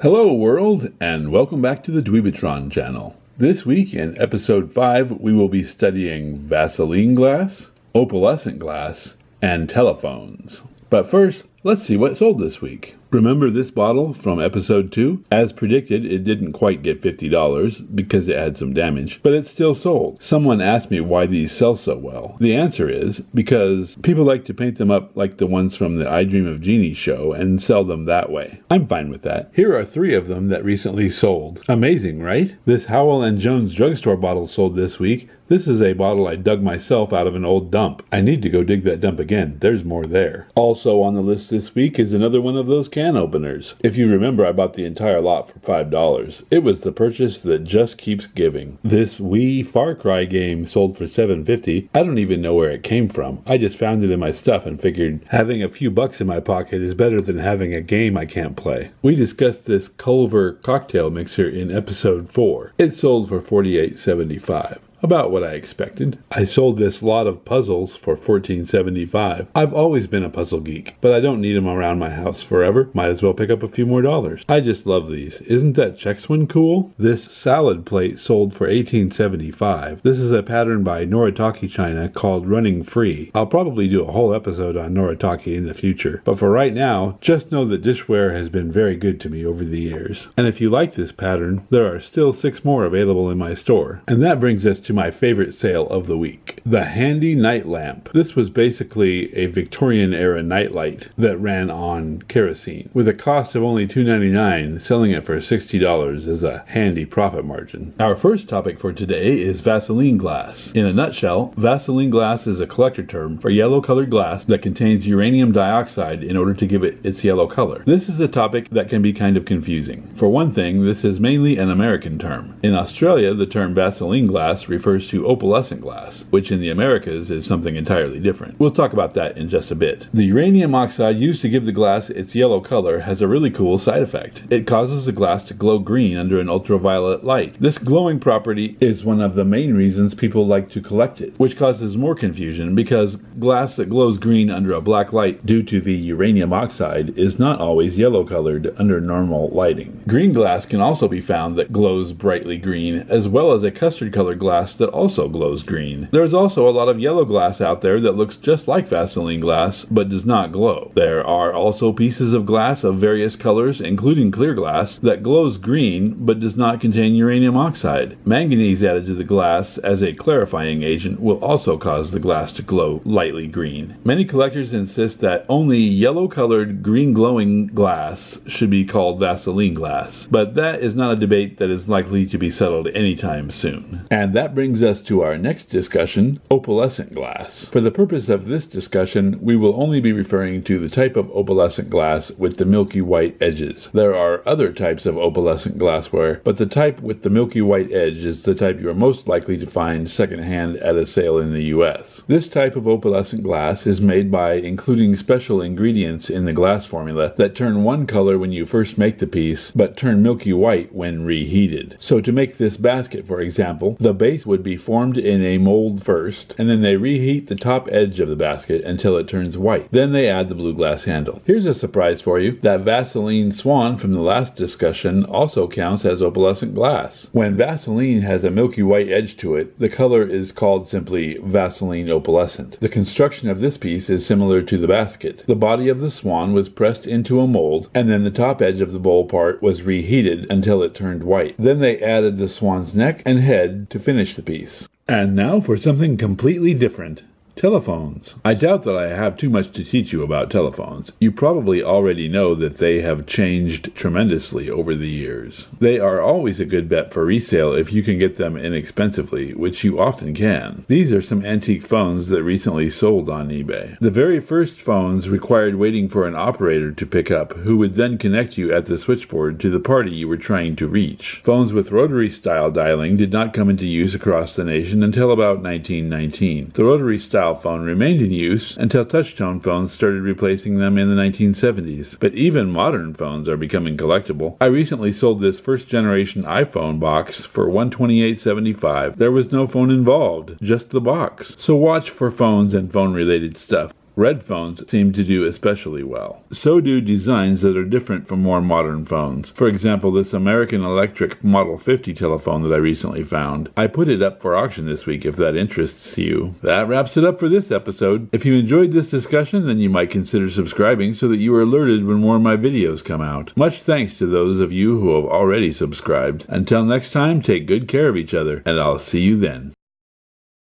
Hello world, and welcome back to the Dweebitron channel. This week in episode 5, we will be studying Vaseline glass, opalescent glass, and telephones. But first, let's see what sold this week. Remember this bottle from episode 2? As predicted, it didn't quite get $50 because it had some damage, but it still sold. Someone asked me why these sell so well. The answer is because people like to paint them up like the ones from the I Dream of Jeannie show and sell them that way. I'm fine with that. Here are 3 of them that recently sold. Amazing, right? This Howell & Jones drugstore bottle sold this week. This is a bottle I dug myself out of an old dump. I need to go dig that dump again. There's more there. Also on the list this week is another one of those can openers. If you remember, I bought the entire lot for $5. It was the purchase that just keeps giving. This Wii Far Cry game sold for $7.50. I don't even know where it came from. I just found it in my stuff and figured having a few bucks in my pocket is better than having a game I can't play. We discussed this Culver cocktail mixer in episode 4. It sold for $48.75. About what I expected. I sold this lot of puzzles for $14.75. I've always been a puzzle geek, but I don't need them around my house forever. Might as well pick up a few more dollars. I just love these. Isn't that Chex one cool? This salad plate sold for $18.75. This is a pattern by Noritake China called Running Free. I'll probably do a whole episode on Noritake in the future, but for right now, just know that dishware has been very good to me over the years. And if you like this pattern, there are still 6 more available in my store. And that brings us to my favorite sale of the week, the Handy Night Lamp. This was basically a Victorian-era nightlight that ran on kerosene. With a cost of only $2.99, selling it for $60 is a handy profit margin. Our first topic for today is Vaseline glass. In a nutshell, Vaseline glass is a collector term for yellow-colored glass that contains uranium dioxide in order to give it its yellow color. This is a topic that can be kind of confusing. For one thing, this is mainly an American term. In Australia, the term Vaseline glass refers to opalescent glass, which in the Americas is something entirely different. We'll talk about that in just a bit. The uranium oxide used to give the glass its yellow color has a really cool side effect. It causes the glass to glow green under an ultraviolet light. This glowing property is one of the main reasons people like to collect it, which causes more confusion because glass that glows green under a black light due to the uranium oxide is not always yellow colored under normal lighting. Green glass can also be found that glows brightly green, as well as a custard colored glass that also glows green. There is also a lot of yellow glass out there that looks just like Vaseline glass but does not glow. There are also pieces of glass of various colors, including clear glass, that glows green but does not contain uranium oxide. Manganese added to the glass as a clarifying agent will also cause the glass to glow lightly green. Many collectors insist that only yellow colored green glowing glass should be called Vaseline glass, but that is not a debate that is likely to be settled anytime soon. And that brings us to our next discussion, opalescent glass. For the purpose of this discussion, we will only be referring to the type of opalescent glass with the milky white edges. There are other types of opalescent glassware, but the type with the milky white edge is the type you are most likely to find secondhand at a sale in the US. This type of opalescent glass is made by including special ingredients in the glass formula that turn one color when you first make the piece, but turn milky white when reheated. So to make this basket, for example, the base would be formed in a mold first, and then they reheat the top edge of the basket until it turns white. Then they add the blue glass handle. Here's a surprise for you. That Vaseline Swan from the last discussion also counts as opalescent glass. When Vaseline has a milky white edge to it, the color is called simply Vaseline opalescent. The construction of this piece is similar to the basket. The body of the swan was pressed into a mold, and then the top edge of the bowl part was reheated until it turned white. Then they added the swan's neck and head to finish the piece. And now for something completely different. Telephones. I doubt that I have too much to teach you about telephones. You probably already know that they have changed tremendously over the years. They are always a good bet for resale if you can get them inexpensively, which you often can. These are some antique phones that recently sold on eBay. The very first phones required waiting for an operator to pick up, who would then connect you at the switchboard to the party you were trying to reach. Phones with rotary-style dialing did not come into use across the nation until about 1919. The rotary-style phone remained in use until touch-tone phones started replacing them in the 1970s. But even modern phones are becoming collectible. I recently sold this first-generation iPhone box for $128.75. There was no phone involved, just the box. So watch for phones and phone-related stuff. Red phones seem to do especially well. So do designs that are different from more modern phones. For example, this American Electric Model 50 telephone that I recently found. I put it up for auction this week if that interests you. That wraps it up for this episode. If you enjoyed this discussion, then you might consider subscribing so that you are alerted when more of my videos come out. Much thanks to those of you who have already subscribed. Until next time, take good care of each other, and I'll see you then.